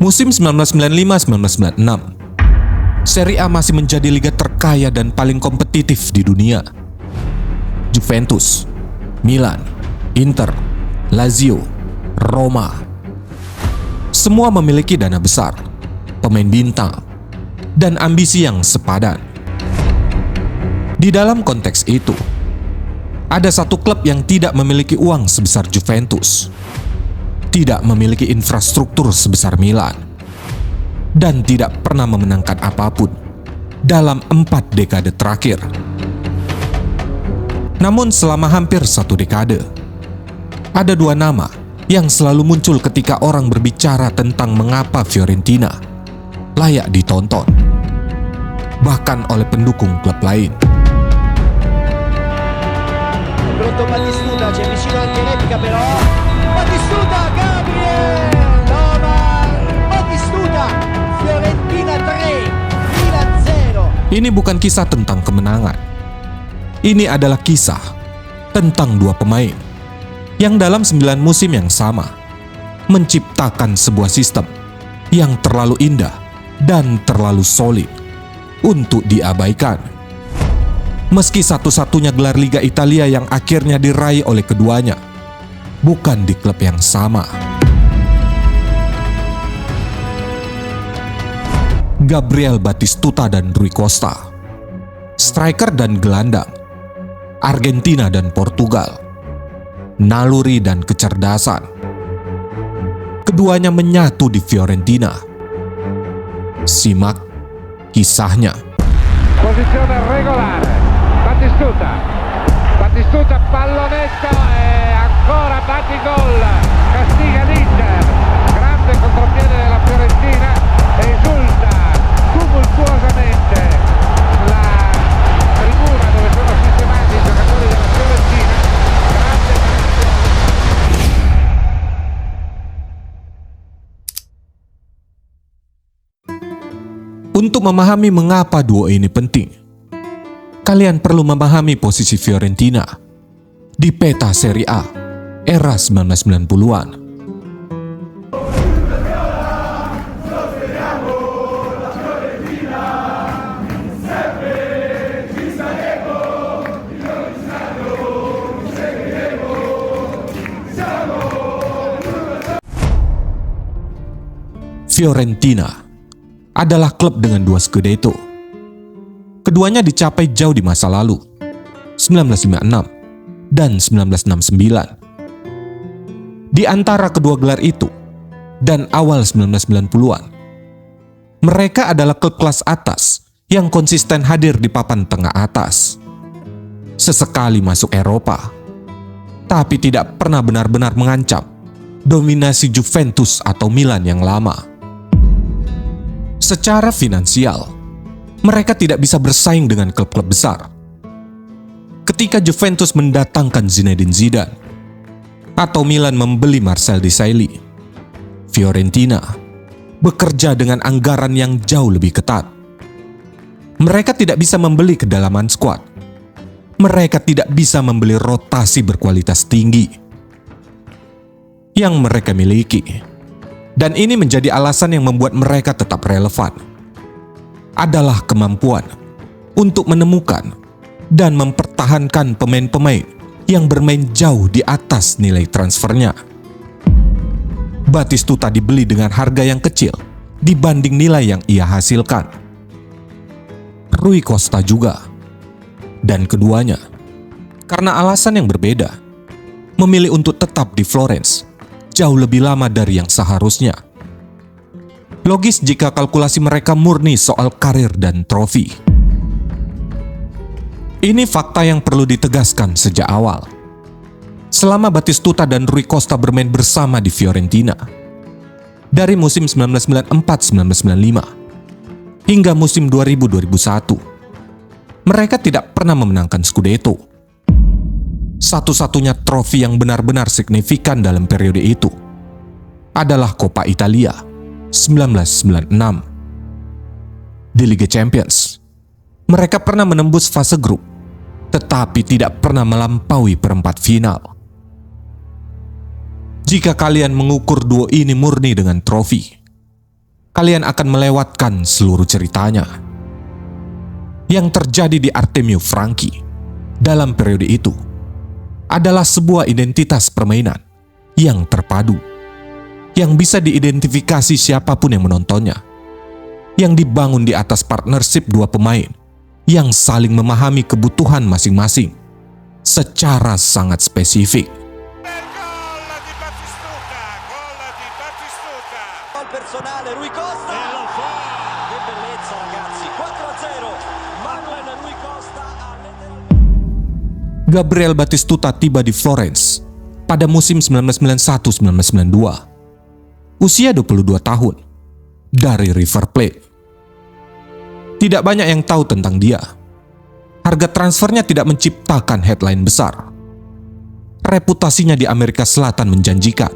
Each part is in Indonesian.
Musim 1995-1996, Serie A masih menjadi liga terkaya dan paling kompetitif di dunia. Juventus, Milan, Inter, Lazio, Roma, semua memiliki dana besar, pemain bintang, dan ambisi yang sepadan. Di dalam konteks itu, ada satu klub yang tidak memiliki uang sebesar Juventus, tidak memiliki infrastruktur sebesar Milan, dan tidak pernah memenangkan apapun dalam 4 dekade terakhir. Namun selama hampir 1 dekade, ada 2 nama yang selalu muncul ketika orang berbicara tentang mengapa Fiorentina layak ditonton, bahkan oleh pendukung klub lain. Pronto Batistuta, c'è vicino anche Repica però. Batistuta, Gabriel! Batistuta, Fiorentina 3, Milan 0. Ini bukan kisah tentang kemenangan. Ini adalah kisah tentang 2 pemain yang dalam 9 musim yang sama menciptakan sebuah sistem yang terlalu indah dan terlalu solid untuk diabaikan. Meski satu-satunya gelar Liga Italia yang akhirnya diraih oleh keduanya bukan di klub yang sama. Gabriel Batistuta dan Rui Costa, striker dan gelandang, Argentina dan Portugal, naluri dan kecerdasan. Keduanya menyatu di Fiorentina. Simak kisahnya. Posizione regolare. Batistuta pallonetto e ancora Batigol, castiga l'Inter, grande contropiede della Fiorentina, esulta tumultuosamente la tribuna dove sono sistemati i giocatori della Fiorentina. Untuk memahami mengapa duo ini penting, kalian perlu memahami posisi Fiorentina di peta Serie A era 1990-an. Fiorentina adalah klub dengan 2 Scudetto. Keduanya dicapai jauh di masa lalu, 1956 dan 1969. Di antara kedua gelar itu dan awal 1990-an, mereka adalah klub kelas atas yang konsisten hadir di papan tengah atas. Sesekali masuk Eropa, tapi tidak pernah benar-benar mengancam dominasi Juventus atau Milan yang lama. Secara finansial, mereka tidak bisa bersaing dengan klub-klub besar. Ketika Juventus mendatangkan Zinedine Zidane atau Milan membeli Marcel Desailly, Fiorentina bekerja dengan anggaran yang jauh lebih ketat. Mereka tidak bisa membeli kedalaman skuad. Mereka tidak bisa membeli rotasi berkualitas tinggi yang mereka miliki. Dan ini menjadi alasan yang membuat mereka tetap relevan. Adalah kemampuan untuk menemukan dan mempertahankan pemain-pemain yang bermain jauh di atas nilai transfernya. Batistuta dibeli dengan harga yang kecil dibanding nilai yang ia hasilkan. Rui Costa juga. Dan keduanya, karena alasan yang berbeda, memilih untuk tetap di Florence jauh lebih lama dari yang seharusnya. Logis jika kalkulasi mereka murni soal karir dan trofi. Ini fakta yang perlu ditegaskan sejak awal. Selama Batistuta dan Rui Costa bermain bersama di Fiorentina, dari musim 1994-1995 hingga musim 2000-2001, mereka tidak pernah memenangkan Scudetto. Satu-satunya trofi yang benar-benar signifikan dalam periode itu adalah Coppa Italia 1996. Di Liga Champions, mereka pernah menembus fase grup, tetapi tidak pernah melampaui perempat final. Jika kalian mengukur duo ini murni dengan trofi, kalian akan melewatkan seluruh ceritanya. Yang terjadi di Artemio Franchi dalam periode itu adalah sebuah identitas permainan yang terpadu, yang bisa diidentifikasi siapapun yang menontonnya, yang dibangun di atas partnership dua pemain yang saling memahami kebutuhan masing-masing secara sangat spesifik. Gol personale, Rui Costa. E lo fa. Che bellezza ragazzi, 4-0. Manuel Rui Costa. Gabriel Batistuta tiba di Florence pada musim 1991-1992. Usia 22 tahun, dari River Plate. Tidak banyak yang tahu tentang dia. Harga transfernya tidak menciptakan headline besar. Reputasinya di Amerika Selatan menjanjikan.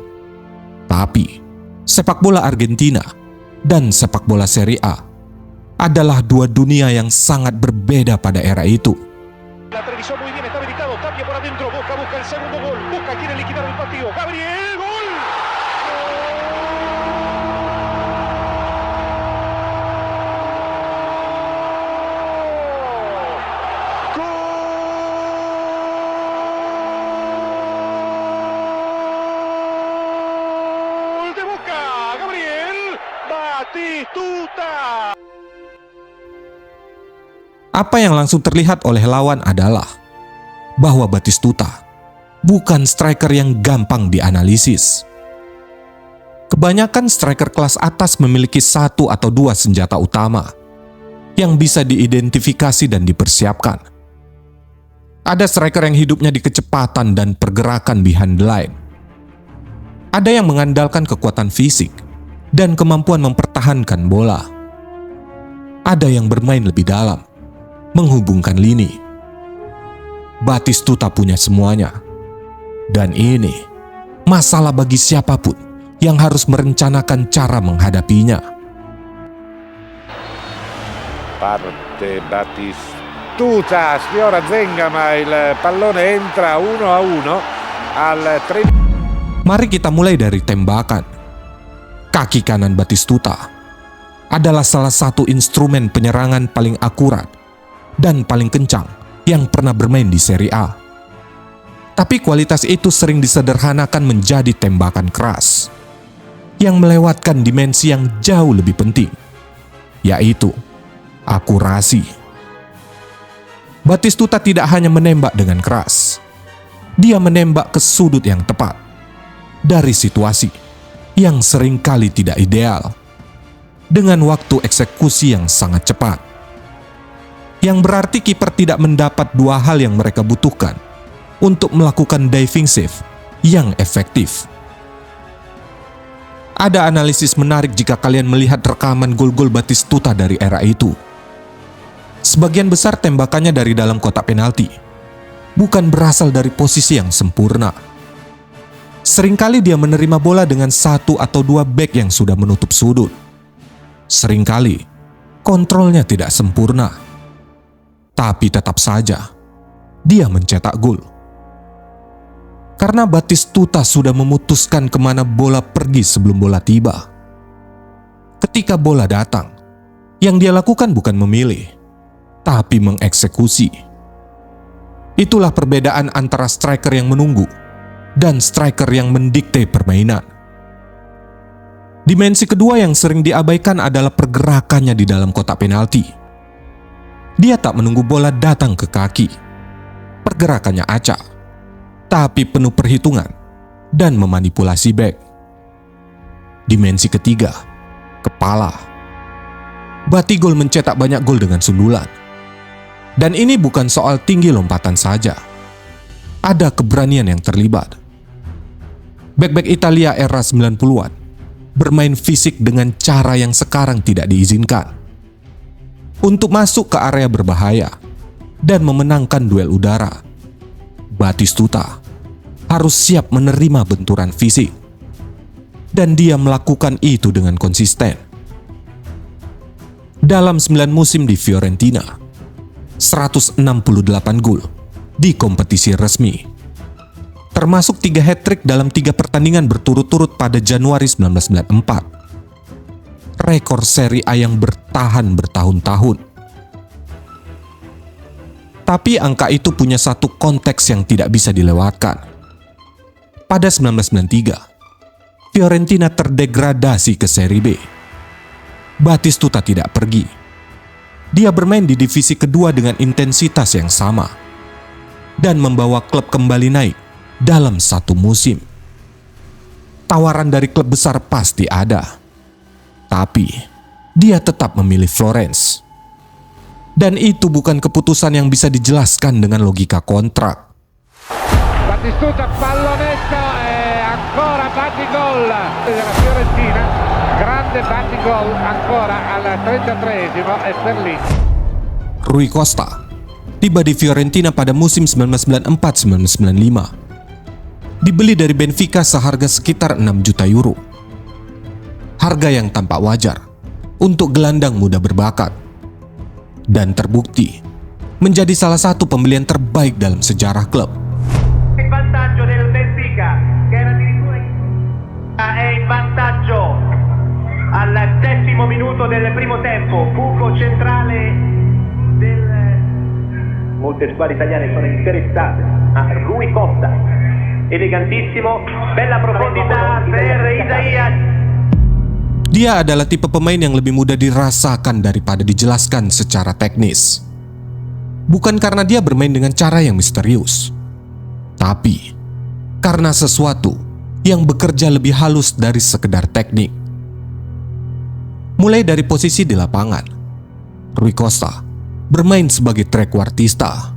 Tapi, sepak bola Argentina dan sepak bola Serie A adalah dua dunia yang sangat berbeda pada era itu. La previsó muy bien, está habilitado, cambia por adentro, busca el segundo gol, quiere liquidar el partido, Gabriel, gol. Gol de Boca, Gabriel Batistuta. Apa yang langsung terlihat oleh lawan adalah bahwa Batistuta bukan striker yang gampang dianalisis. Kebanyakan striker kelas atas memiliki satu atau dua senjata utama yang bisa diidentifikasi dan dipersiapkan. Ada striker yang hidupnya di kecepatan dan pergerakan behind the line. Ada yang mengandalkan kekuatan fisik dan kemampuan mempertahankan bola. Ada yang bermain lebih dalam, menghubungkan lini. Batistuta punya semuanya. Dan ini masalah bagi siapapun yang harus merencanakan cara menghadapinya. Parte Batistuta, sfiora Zenga, ma il pallone entra 1-1 al 3. Mari kita mulai dari tembakan. Kaki kanan Batistuta adalah salah satu instrumen penyerangan paling akurat dan paling kencang yang pernah bermain di Serie A. Tapi kualitas itu sering disederhanakan menjadi tembakan keras yang melewatkan dimensi yang jauh lebih penting, yaitu akurasi. Batistuta tidak hanya menembak dengan keras, dia menembak ke sudut yang tepat dari situasi yang seringkali tidak ideal dengan waktu eksekusi yang sangat cepat. Yang berarti kiper tidak mendapat dua hal yang mereka butuhkan untuk melakukan diving save yang efektif. Ada analisis menarik jika kalian melihat rekaman gol-gol Batistuta dari era itu. Sebagian besar tembakannya dari dalam kotak penalti, bukan berasal dari posisi yang sempurna. Seringkali dia menerima bola dengan satu atau dua bek yang sudah menutup sudut. Seringkali kontrolnya tidak sempurna. Tapi tetap saja, dia mencetak gol. Karena Batistuta sudah memutuskan kemana bola pergi sebelum bola tiba. Ketika bola datang, yang dia lakukan bukan memilih, tapi mengeksekusi. Itulah perbedaan antara striker yang menunggu dan striker yang mendikte permainan. Dimensi kedua yang sering diabaikan adalah pergerakannya di dalam kotak penalti. Dia tak menunggu bola datang ke kaki. Pergerakannya acak, tapi penuh perhitungan dan memanipulasi bek. Dimensi ketiga, kepala. Batigol mencetak banyak gol dengan sundulan. Dan ini bukan soal tinggi lompatan saja. Ada keberanian yang terlibat. Bek-bek Italia era 90-an bermain fisik dengan cara yang sekarang tidak diizinkan. Untuk masuk ke area berbahaya dan memenangkan duel udara, Batistuta harus siap menerima benturan fisik. Dan dia melakukan itu dengan konsisten. Dalam 9 musim di Fiorentina, 168 gol di kompetisi resmi. Termasuk 3 hat-trick dalam 3 pertandingan berturut-turut pada Januari 1994. rekor Serie A yang bertahan bertahun-tahun. Tapi angka itu punya satu konteks yang tidak bisa dilewatkan. Pada 1993, Fiorentina terdegradasi ke Serie B. Batistuta tidak pergi. Dia bermain di divisi kedua dengan intensitas yang sama dan membawa klub kembali naik dalam satu musim. Tawaran dari klub besar pasti ada, tapi dia tetap memilih Florence. Dan itu bukan keputusan yang bisa dijelaskan dengan logika kontrak. Batistuta pallonetto e ancora batigol della Fiorentina. Grande batigol ancora al 33esimo e per lì. Rui Costa tiba di Fiorentina pada musim 1994-1995. Dibeli dari Benfica seharga sekitar 6 juta euro. Harga yang tampak wajar untuk gelandang muda berbakat. Dan terbukti menjadi salah satu pembelian terbaik dalam sejarah klub. Il vantaggio del Benfica che era addirittura è in vantaggio al 10° minuto del primo tempo, buco centrale del molte squadre italiane sono interessate a Rui Costa, elegantissimo, bella profondità per Isaías. Dia adalah tipe pemain yang lebih mudah dirasakan daripada dijelaskan secara teknis. Bukan karena dia bermain dengan cara yang misterius, tapi karena sesuatu yang bekerja lebih halus dari sekedar teknik. Mulai dari posisi di lapangan, Rui Costa bermain sebagai trequartista.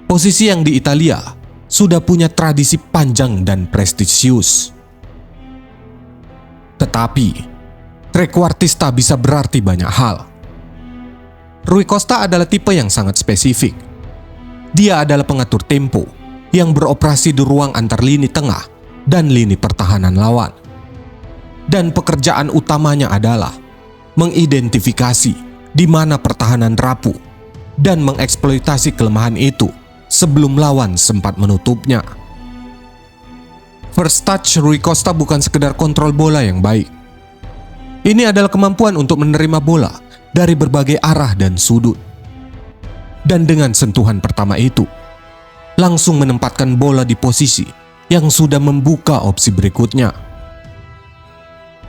Posisi yang di Italia sudah punya tradisi panjang dan prestisius. Tetapi trequartista bisa berarti banyak hal. Rui Costa adalah tipe yang sangat spesifik. Dia adalah pengatur tempo yang beroperasi di ruang antar lini tengah dan lini pertahanan lawan. Dan pekerjaan utamanya adalah mengidentifikasi di mana pertahanan rapuh dan mengeksploitasi kelemahan itu sebelum lawan sempat menutupnya. First touch Rui Costa bukan sekedar kontrol bola yang baik. Ini adalah kemampuan untuk menerima bola dari berbagai arah dan sudut. Dan dengan sentuhan pertama itu, langsung menempatkan bola di posisi yang sudah membuka opsi berikutnya.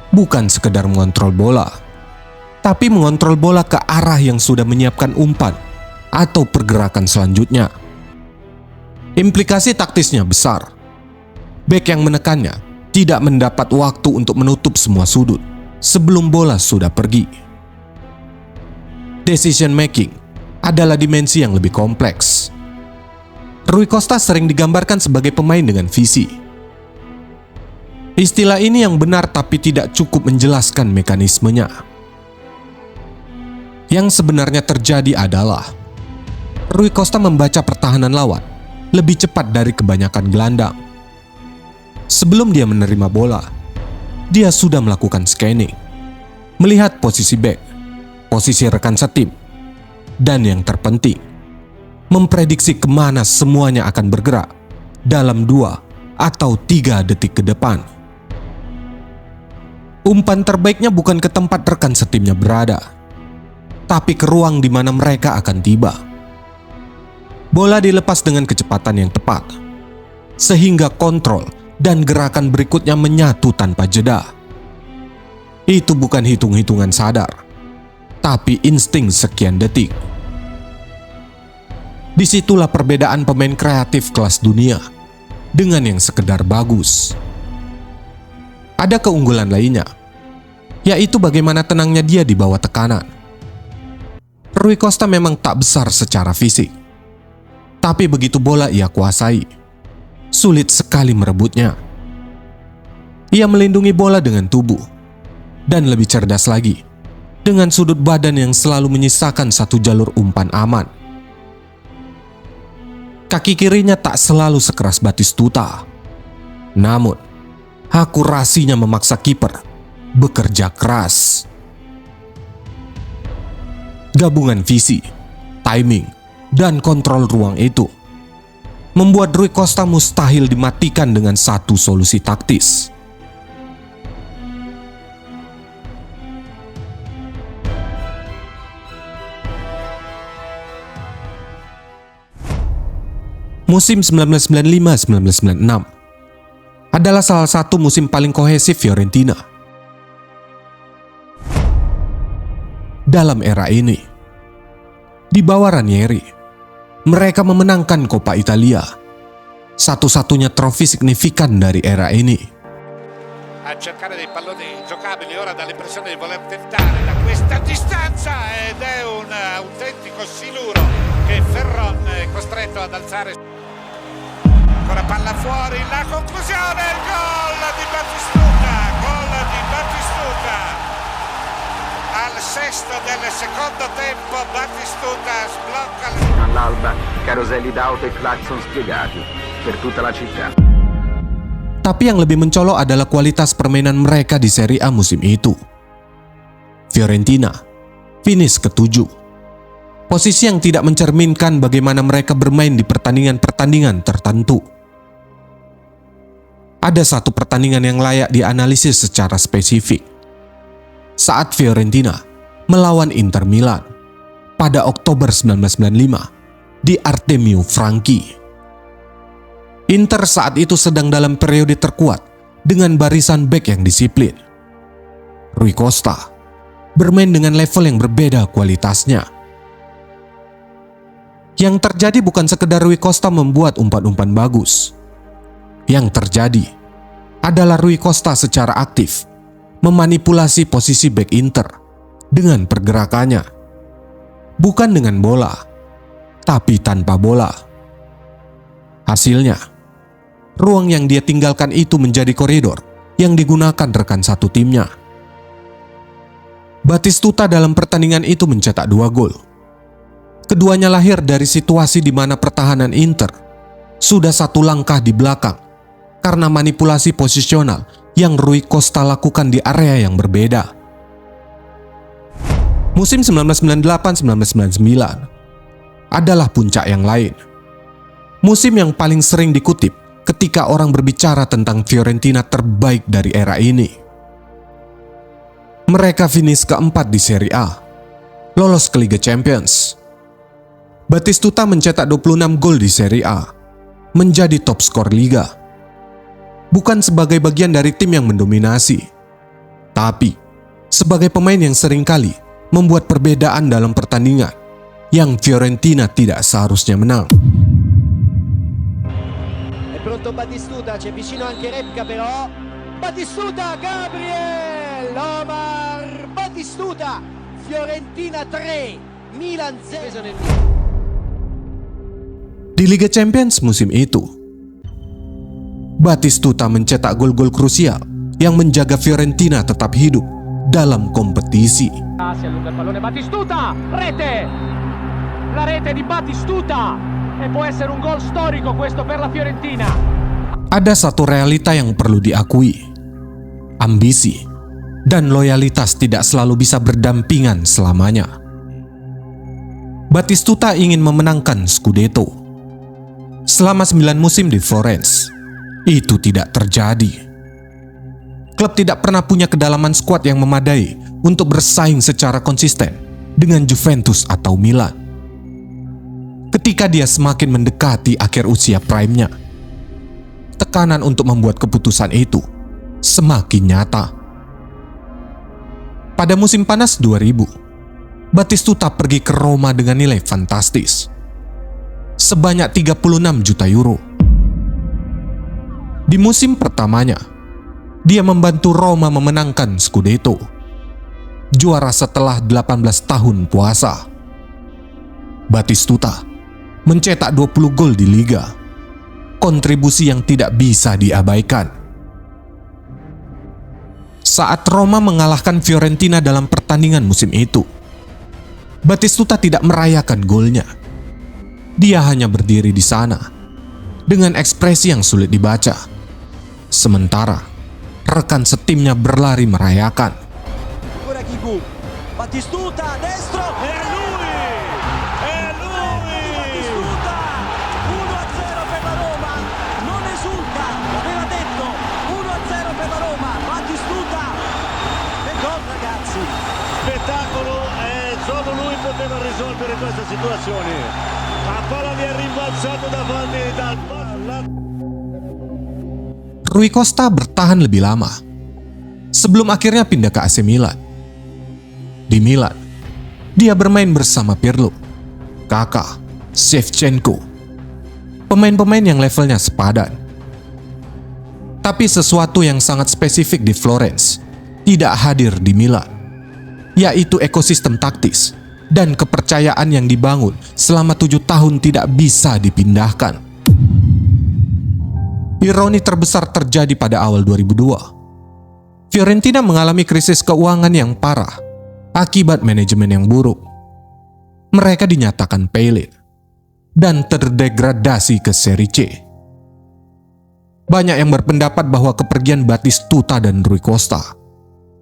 Bukan sekedar mengontrol bola, tapi mengontrol bola ke arah yang sudah menyiapkan umpan atau pergerakan selanjutnya. Implikasi taktisnya besar. Bek yang menekannya tidak mendapat waktu untuk menutup semua sudut sebelum bola sudah pergi. Decision making adalah dimensi yang lebih kompleks. Rui Costa sering digambarkan sebagai pemain dengan visi. Istilah ini yang benar tapi tidak cukup menjelaskan mekanismenya. Yang sebenarnya terjadi adalah Rui Costa membaca pertahanan lawan lebih cepat dari kebanyakan gelandang. Sebelum dia menerima bola, dia sudah melakukan scanning, melihat posisi bek, posisi rekan setim, dan yang terpenting, memprediksi kemana semuanya akan bergerak dalam 2 atau 3 detik ke depan. Umpan terbaiknya bukan ke tempat rekan setimnya berada, tapi ke ruang di mana mereka akan tiba. Bola dilepas dengan kecepatan yang tepat, sehingga kontrol dan gerakan berikutnya menyatu tanpa jeda. Itu bukan hitung-hitungan sadar, tapi insting sekian detik. Disitulah perbedaan pemain kreatif kelas dunia dengan yang sekedar bagus. Ada keunggulan lainnya, yaitu bagaimana tenangnya dia di bawah tekanan. Rui Costa memang tak besar secara fisik, tapi begitu bola ia kuasai, sulit sekali merebutnya. Ia melindungi bola dengan tubuh, dan lebih cerdas lagi, dengan sudut badan yang selalu menyisakan satu jalur umpan aman. Kaki kirinya tak selalu sekeras Batistuta, namun akurasinya memaksa kiper bekerja keras. Gabungan visi, timing, dan kontrol ruang itu membuat Rui Costa mustahil dimatikan dengan satu solusi taktis. Musim 1995-1996 adalah salah satu musim paling kohesif Fiorentina. Dalam era ini, di bawah Ranieri, mereka memenangkan Coppa Italia, satu-satunya trofi signifikan dari era ini. A cercare dei palloni giocabili, ora dà l'impressione di voler tentare da questa distanza ed è un autentico siluro che Ferron è costretto ad alzare. Ancora palla fuori, la conclusione, il gol di Batistuta, al sesto del secondo tempo. Batistuta sblocca all'alba, caroselli d'auto e clacson spiegati per tutta la città. Tapi yang lebih mencolok adalah kualitas permainan mereka di Serie A musim itu. Fiorentina finish ke-7. Posisi yang tidak mencerminkan bagaimana mereka bermain di pertandingan-pertandingan tertentu. Ada satu pertandingan yang layak dianalisis secara spesifik. Saat Fiorentina melawan Inter Milan pada Oktober 1995 di Artemio Franchi. Inter saat itu sedang dalam periode terkuat dengan barisan bek yang disiplin. Rui Costa bermain dengan level yang berbeda kualitasnya. Yang terjadi bukan sekedar Rui Costa membuat umpan-umpan bagus. Yang terjadi adalah Rui Costa secara aktif memanipulasi posisi bek Inter dengan pergerakannya. Bukan dengan bola, tapi tanpa bola. Hasilnya, ruang yang dia tinggalkan itu menjadi koridor yang digunakan rekan satu timnya. Batistuta dalam pertandingan itu mencetak 2 gol. Keduanya lahir dari situasi di mana pertahanan Inter sudah satu langkah di belakang karena manipulasi posisional yang Rui Costa lakukan di area yang berbeda. Musim 1998-1999 adalah puncak yang lain. Musim yang paling sering dikutip ketika orang berbicara tentang Fiorentina terbaik dari era ini. Mereka finish keempat di Serie A, lolos ke Liga Champions. Batistuta mencetak 26 gol di Serie A, menjadi top skor Liga. Bukan sebagai bagian dari tim yang mendominasi, tapi sebagai pemain yang seringkali membuat perbedaan dalam pertandingan yang Fiorentina tidak seharusnya menang. Pronto Batistuta, c'è vicino anche Repka però. Batistuta, Gabriel, Omar Batistuta, Fiorentina 3, Milan 0. Di Liga Champions musim itu, Batistuta mencetak gol-gol krusial yang menjaga Fiorentina tetap hidup dalam kompetisi. Si allunga il pallone Batistuta, rete! La rete di Batistuta! E può essere un gol storico questo per la Fiorentina. Ada satu realita yang perlu diakui. Ambisi dan loyalitas tidak selalu bisa berdampingan selamanya. Batistuta ingin memenangkan Scudetto. Selama 9 musim di Florence, itu tidak terjadi. Klub tidak pernah punya kedalaman skuad yang memadai untuk bersaing secara konsisten dengan Juventus atau Milan. Ketika dia semakin mendekati akhir usia prime-nya, tekanan untuk membuat keputusan itu semakin nyata. Pada musim panas 2000, Batistuta pergi ke Roma dengan nilai fantastis, sebanyak 36 juta euro. Di musim pertamanya, dia membantu Roma memenangkan Scudetto, juara setelah 18 tahun puasa. Batistuta mencetak 20 gol di Liga, kontribusi yang tidak bisa diabaikan. Saat Roma mengalahkan Fiorentina dalam pertandingan musim itu, Batistuta tidak merayakan golnya. Dia hanya berdiri di sana dengan ekspresi yang sulit dibaca. Sementara rekan setimnya berlari merayakan. Ancora Kiku, Batistuta destro e lui! Batistuta 1-0 per la Roma, non esulta, l'aveva detto, 1-0 per la Roma, Batistuta, che gol ragazzi! Spettacolo, solo lui poteva risolvere questa situazione. La palla viene rimbalzata davanti dal palla. Rui Costa bertahan lebih lama sebelum akhirnya pindah ke AC Milan. Di Milan, dia bermain bersama Pirlo, Kakak, Shevchenko, pemain-pemain yang levelnya sepadan. Tapi sesuatu yang sangat spesifik di Florence tidak hadir di Milan, yaitu ekosistem taktis dan kepercayaan yang dibangun selama 7 tahun tidak bisa dipindahkan. Ironi terbesar terjadi pada awal 2002. Fiorentina mengalami krisis keuangan yang parah akibat manajemen yang buruk. Mereka dinyatakan pailit dan terdegradasi ke Serie C. Banyak yang berpendapat bahwa kepergian Batistuta dan Rui Costa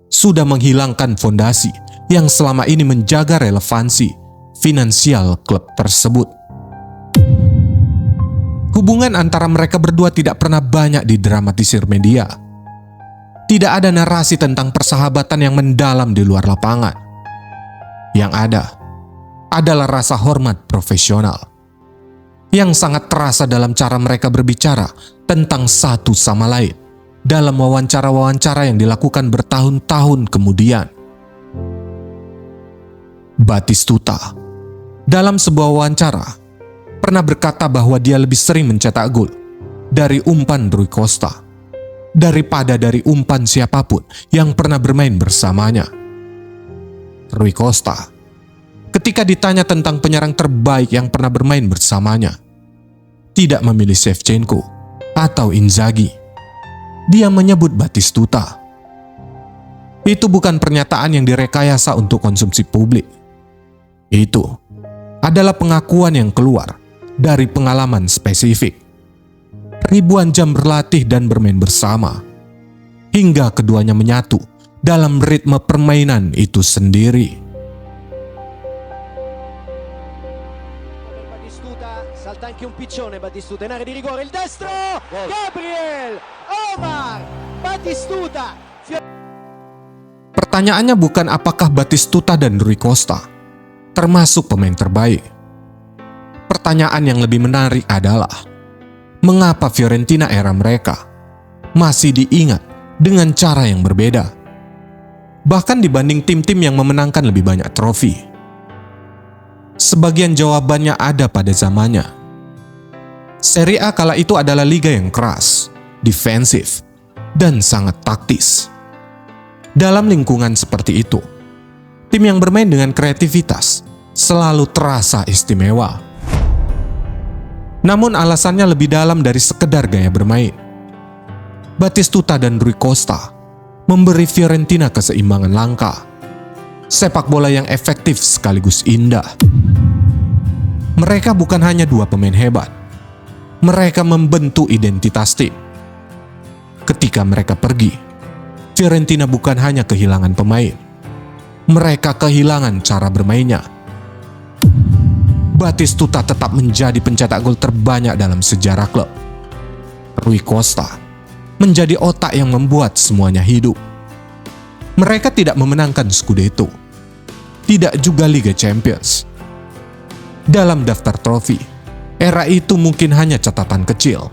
sudah menghilangkan fondasi yang selama ini menjaga relevansi finansial klub tersebut. Hubungan antara mereka berdua tidak pernah banyak didramatisir media. Tidak ada narasi tentang persahabatan yang mendalam di luar lapangan. Yang ada adalah rasa hormat profesional yang sangat terasa dalam cara mereka berbicara tentang satu sama lain dalam wawancara-wawancara yang dilakukan bertahun-tahun kemudian. Batistuta dalam sebuah wawancara pernah berkata bahwa dia lebih sering mencetak gol dari umpan Rui Costa daripada dari umpan siapapun yang pernah bermain bersamanya. Rui Costa, ketika ditanya tentang penyerang terbaik yang pernah bermain bersamanya, tidak memilih Shevchenko atau Inzaghi. Dia menyebut Batistuta. Itu bukan pernyataan yang direkayasa untuk konsumsi publik. Itu adalah pengakuan yang keluar dari pengalaman spesifik. Ribuan jam berlatih dan bermain bersama, hingga keduanya menyatu dalam ritme permainan itu sendiri. Salta anche un piccione Batistuta in area di rigore, il destro, Gabriel, Omar, Batistuta. Pertanyaannya bukan apakah Batistuta dan Rui Costa termasuk pemain terbaik. Pertanyaan yang lebih menarik adalah mengapa Fiorentina era mereka masih diingat dengan cara yang berbeda, bahkan dibanding tim-tim yang memenangkan lebih banyak trofi. Sebagian jawabannya ada pada zamannya. Serie A kala itu adalah liga yang keras, defensif, dan sangat taktis. Dalam lingkungan seperti itu, tim yang bermain dengan kreativitas selalu terasa istimewa. Namun alasannya lebih dalam dari sekedar gaya bermain. Batistuta dan Rui Costa memberi Fiorentina keseimbangan langka, sepak bola yang efektif sekaligus indah. Mereka bukan hanya dua pemain hebat, mereka membentuk identitas tim. Ketika mereka pergi, Fiorentina bukan hanya kehilangan pemain, mereka kehilangan cara bermainnya. Batistuta tetap menjadi pencetak gol terbanyak dalam sejarah klub. Rui Costa menjadi otak yang membuat semuanya hidup. Mereka tidak memenangkan Scudetto, tidak juga Liga Champions. Dalam daftar trofi, era itu mungkin hanya catatan kecil.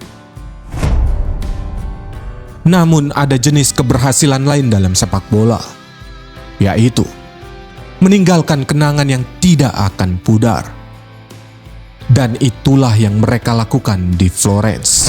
Namun ada jenis keberhasilan lain dalam sepak bola, yaitu meninggalkan kenangan yang tidak akan pudar. Dan itulah yang mereka lakukan di Florence.